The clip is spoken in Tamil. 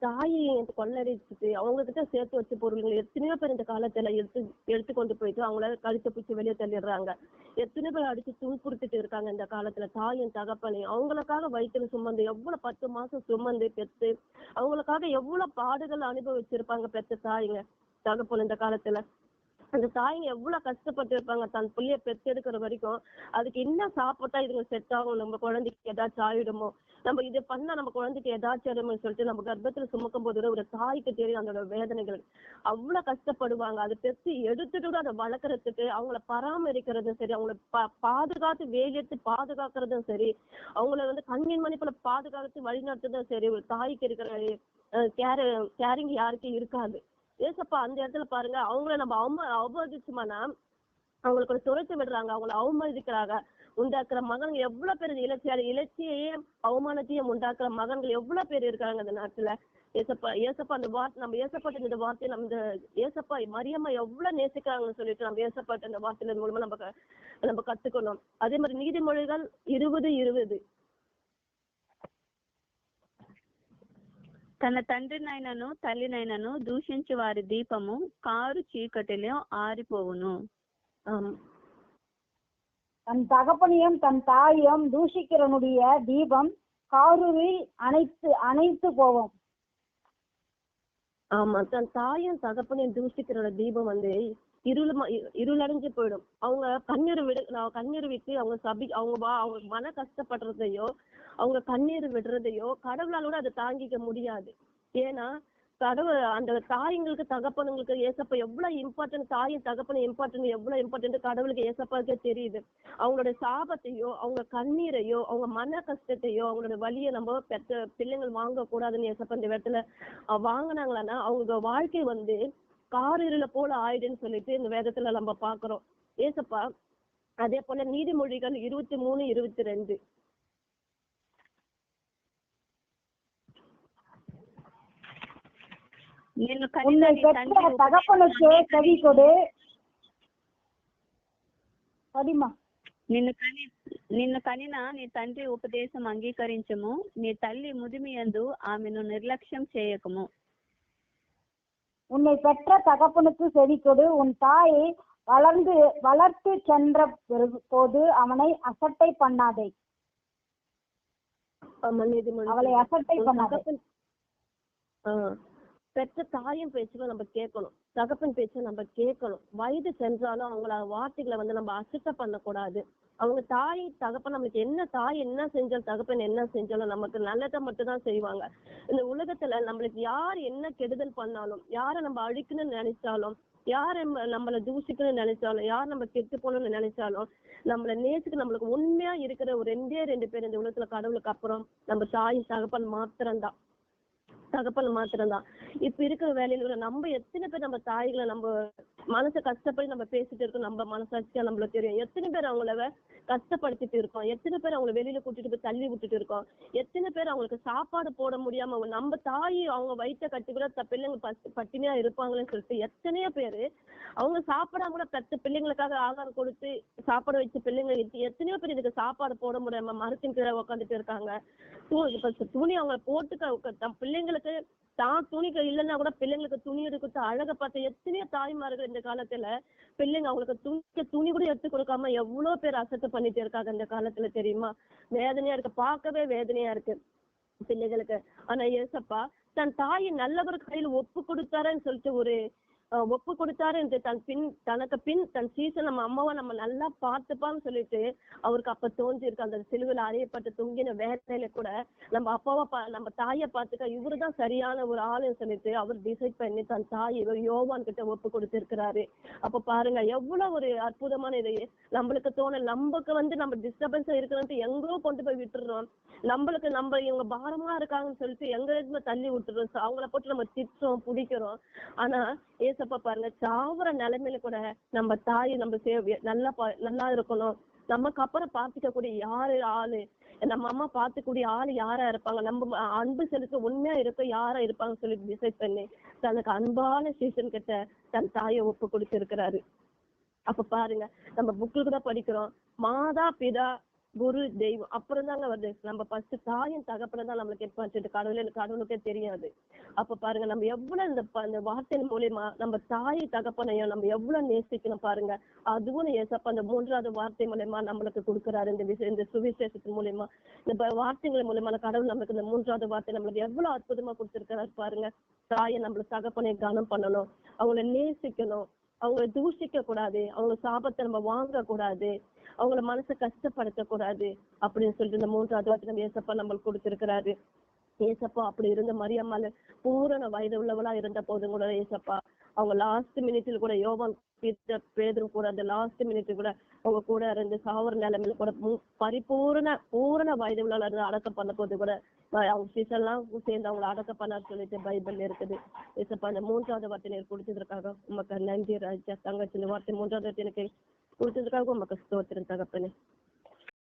தாயை கொள்ளடிச்சுட்டு அவங்க கிட்ட சேர்த்து வச்ச பொருள்கள் எத்தனையோ பேர் இந்த காலத்துல எடுத்து கொண்டு போயிட்டு அவங்கள கழுத்தை பிடிச்சி வெளியே தள்ளிடுறாங்க. எத்தனை பேர் அடிச்சு துன்புறுத்திட்டு இருக்காங்க இந்த காலத்துல. தாயும் தகப்பனையும் அவங்களுக்காக வயிற்றுல சுமந்து எவ்வளவு 10 மாசம் சுமந்து பெத்து அவங்களுக்காக எவ்வளவு பாடுகள் அனுபவிச்சிருப்பாங்க பெத்த தாய்ங்க தகப்பன் இந்த காலத்துல. அந்த தாய்ங்க எவ்வளவு கஷ்டப்பட்டு இருப்பாங்க தன் பிள்ளைய பெற்றெடுக்கிற வரைக்கும். அதுக்கு என்ன சாப்பிட்டா இதுங்க செட் ஆகும், நம்ம குழந்தைக்கு ஏதாச்சும் ஆயிடுமோ, நம்ம இதை பண்ணா நம்ம குழந்தைக்கு ஏதாச்சும் ஆயிடுமோன்னு சொல்லிட்டு நம்ம கர்ப்பத்துல சுமக்கும் போது ஒரு தாய்க்கு தெரியும் அதோட வேதனைகள். அவ்வளவு கஷ்டப்படுவாங்க. அதை பெற்று எடுத்துட்டு கூட அதை வளர்க்கறதுக்கு அவங்கள பராமரிக்கிறதும் சரி, அவங்கள பாதுகாத்து வேலையெடுத்து பாதுகாக்கிறதும் சரி, அவங்கள கண்ணின் மணிப்புல பாதுகாத்து வழிநடத்துறதும் சரி, ஒரு தாய்க்கு இருக்கிற கேரிங் யாருக்கும் இருக்காது. ஏசப்பா அந்த இடத்துல பாருங்க, அவங்கள நம்ம அவமதிச்சுமானா அவங்களுக்கு ஒரு துரைத்து விடுறாங்க, அவங்களை அவமதிக்கிறாங்க. உண்டாக்குற மகன்கள் எவ்வளவு பேர் இலட்சியையும் அவமானத்தையும் உண்டாக்குற மகன்கள் எவ்வளவு பேர் இருக்காங்க இந்த நாட்டுல. ஏசப்பா அந்த வார்த்தை நம்ம ஏசப்பாட்ட இந்த வார்த்தையை நம்ம ஏசப்பா மரியம்மா எவ்வளவு நேசிக்கிறாங்கன்னு சொல்லிட்டு நம்ம ஏசப்பாட்ட இந்த வார்த்தையின் மூலமா நம்ம கத்துக்கணும். அதே மாதிரி நீதிமொழிகள் 20:20 తన తండ్రినైనను తల్లినైనను దూషించు వారి దీపము కారు చీకటిలో ఆరిపోవును. தன் தகப்பனையும் தன் தாயையும் தூஷிக்கிறனுடைய தீபம் காரில் அணைத்து போவோம். ஆமா, தன் தாயும் தகப்பனையும் தூஷிக்கிறோட தீபம் இருளடைஞ்சு போயிடும். அவங்க கண்ணீர் விட்டு அவங்க மன கஷ்டப்படுறதையோ அவங்க கண்ணீர் விடுறதையோ கடவுளால அதை தாங்கிக்க முடியாது. ஏன்னா கடவுள் அந்த தாய்ங்களுக்கு தகப்பனுங்களுக்கு ஏசப்பா எவ்வளவு இம்பார்ட்டன்ட், தாயும் தகப்பனும் எவ்வளவு இம்பார்ட்டன்ட் கடவுளுக்கு ஏசப்பாக்கே தெரியுது. அவங்களோட சாபத்தையோ அவங்க கண்ணீரையோ அவங்க மன கஷ்டத்தையோ அவங்களோட வலியை நம்ம பெற்ற பிள்ளைங்கள் வாங்க கூடாதுன்னு ஏசப்பா இந்த இடத்துல வாங்கினாங்களான்னா அவங்க வாழ்க்கை காரிருள போல ஆயிடுன்னு சொல்லிட்டு இந்த வேதத்துல நம்ம பாக்குறோம் ஏசப்பா. அதே போல நீதிமொழிகள் 23:22 தகப்பனுக்கு செவி கொடு. నిన్ను కనిన నీ తండ్రి ఉపదేశం అంగీకరించము, నీ తల్లి ముదిమియందు ఆమెను నిర్లక్ష్యం చేయకము. உன்னை பெற்ற தகப்பனுக்கு செவி கொடு, உன் தாயை வளர்த்து சென்ற போது அவனை அசட்டை பண்ணாதே. அவளை அசட்டை பண்ணாதே. பெற்ற தாயும் பேச்சுகளை நம்ம கேட்கணும், தகப்பன் பேச்சை நம்ம கேட்கணும். வயது சென்றாலும் அவங்கள வார்த்தைகளை நம்ம அசட்டை பண்ணக்கூடாது. அவங்க தாய் தகப்பன் நம்மளுக்கு தாய் என்ன செஞ்சாலும் தகப்பன் என்ன செஞ்சாலும் நமக்கு நல்லதை மட்டும் தான் செய்வாங்க. இந்த உலகத்துல நம்மளுக்கு யார் என்ன கெடுதல் பண்ணாலும், யாரை நம்ம அழிக்கணும்னு நினைச்சாலும், யார் நம்மளை தூசிக்கணும்னு நினைச்சாலும், யார் நம்ம கெட்டு போகணும்னு நினைச்சாலும், நம்மள நேசிக்க நம்மளுக்கு உண்மையா இருக்கிற ஒரு 2 பேர் இந்த உலகத்துல கடவுளுக்கு அப்புறம் நம்ம தாய் தகப்பன் மாத்திரம்தான். இப்ப இருக்கிற வேலையில நம்ம எத்தனை பேர் நம்ம தாய்களை நம்ம மனசை கஷ்டப்படி நம்ம பேசிட்டு இருக்கோம். நம்ம மனசாட்சியா நம்மளுக்கு தெரியும் எத்தனை பேர் அவங்கள கஷ்டப்படுத்திட்டு இருக்கோம், எத்தனை பேர் அவங்களை வெளியில கூட்டிட்டு போய் தள்ளி விட்டுட்டு இருக்கோம், எத்தனை பேர் அவங்களுக்கு சாப்பாடு போட முடியாம நம்ம தாய் அவங்க வயிற்ற கட்டி கூட பிள்ளைங்க பட்டினியா இருப்பாங்களேன்னு சொல்லிட்டு எத்தனையோ பேரு அவங்க சாப்பிடாம கூட பெற்ற பிள்ளைங்களுக்காக ஆகாரம் கொடுத்து சாப்பாடு வச்சு பிள்ளைங்க எத்தனையோ பேர் இதுக்கு சாப்பாடு போட முடியாம மரத்தின் கீழே உட்காந்துட்டு இருக்காங்க. துணி அவங்க போட்டுக்க பிள்ளைங்களுக்கு தான் துணிக்கு இல்லைன்னா கூட பிள்ளைங்களுக்கு துணி எடுத்து அழக பார்த்த எத்தனையோ தாய்மார்கள் இந்த காலத்துல பிள்ளைங்க அவங்களுக்கு துணி கூட எடுத்து கொடுக்காம எவ்வளவு பேர் அசட்டை பண்ணிட்டு இருக்காங்க இந்த காலத்துல. தெரியுமா, வேதனையா இருக்கு, பார்க்கவே வேதனையா இருக்கு பிள்ளைகளுக்கு. ஆனா ஏசப்பா தன் தாயை நல்லவர் கையில் ஒப்பு கொடுத்தாருன்னு சொல்லிட்டு ஒப்பு கொடுத்தாரு. தனக்கு பின் தன் சீசன் நம்ம அம்மாவை நம்ம நல்லா பார்த்துப்பான்னு சொல்லிட்டு அவருக்கு அப்ப தோன்றிருக்கு. அந்த சிலுவையில அறையப்பட்டு தொங்கின வேதனையில கூட நம்ம அப்பாவை நம்ம தாயை பார்த்துக்க இவருதான் சரியான ஒரு ஆளுன்னு சொல்லிட்டு அவர் டிசைட் பண்ணி தன் தாயை யோவான் கிட்ட ஒப்பு கொடுத்திருக்கிறாரு. அப்ப பாருங்க எவ்வளவு ஒரு அற்புதமான இது. நம்மளுக்கு நமக்கு நம்ம டிஸ்டர்பன்ஸா இருக்கிறது எங்கோ கொண்டு போய் விட்டுறோம். நம்ம இவங்க பாரமா இருக்காங்கன்னு சொல்லிட்டு எங்க தள்ளி விட்டுறோம். அவங்கள போட்டு நம்ம திட்டுறோம், பிடிக்கிறோம். ஆனா ஏசப்பா பாருங்க சாவர நிலைமையில கூட நம்ம தாய் நம்ம நல்லா இருக்கணும், நமக்கு அப்புறம் பார்த்துக்க கூடிய ஆளு நம்ம அம்மா பார்த்துக்கூடிய ஆளு யாரா இருப்பாங்க, நம்ம அன்பு செலுத்த உண்மையா இருக்க யாரா இருப்பாங்கன்னு சொல்லி டிசைட் பண்ணி தனக்கு அன்பான சீசன் கிட்ட தன் தாயை ஒப்பு கொடுத்திருக்கிறாரு. அப்ப பாருங்க நம்ம புக்கு கூட படிக்கிறோம், மாதா பிதா குரு தெய்வம் அப்புறம் தாங்க வருது. நம்ம ஃபர்ஸ்ட் தாயும் தகப்பன தான் நம்மளுக்கு எப்ப கடவுளுக்கே தெரியாது. அப்ப பாருங்க நம்ம எவ்வளவு இந்த வார்த்தையின் மூலியமா நம்ம தாய் தகப்பனையும் நம்ம எவ்வளவு நேசிக்கணும் பாருங்க. அதுவும் ஏசப்பா அந்த 3வது வார்த்தை மூலியமா நம்மளுக்கு கொடுக்குறாரு. இந்த சுவிசேஷத்தின் மூலியமா இந்த வார்த்தைகள் மூலியமா கடவுள் நம்மளுக்கு இந்த 3வது வார்த்தை நம்மளுக்கு எவ்வளவு அற்புதமா கொடுத்திருக்கிறாரு பாருங்க. தாயை நம்மளுக்கு தகப்பனை கனம் பண்ணணும், அவங்கள நேசிக்கணும், அவங்கள தூஷிக்க கூடாது, அவங்க சாபத்தை நம்ம வாங்க கூடாது, அவங்கள மனசை கஷ்டப்படுத்த கூடாது அப்படின்னு சொல்லிட்டு இந்த 3வது வார்த்தை நம்ம ஏசப்பா நம்மளுக்கு கொடுத்திருக்கிறாரு. ஏசப்பா அப்படி இருந்த மரியம்மாள் பூரண வயது உள்ளவளா இருந்த போதும் கூட ஏசப்பா அவங்க லாஸ்ட் மினிட்ல கூட யோவான் பேதுரும் கூட அந்த லாஸ்ட் மினிட் கூட அவங்க கூட இருந்து சாவர நிலைமையில கூட பூரண வயது உள்ளவளா இருந்து அடக்கம் பண்ண போது கூட அவங்க சீசெல்லாம் சேர்ந்து அவங்களை அடக்கம் பண்ணார் சொல்லிட்டு பைபிள் இருக்குது. ஏசப்பா அந்த 3வது வார்த்தை எனக்கு கொடுத்ததற்காக உமக்கு நன்றி ராஜா. தங்கச்சி இந்த வார்த்தை 3வது வார்த்தை எனக்கு கொடுத்ததுக்காக உமக்கு ஸ்தோத்திரம் தகப்பனே.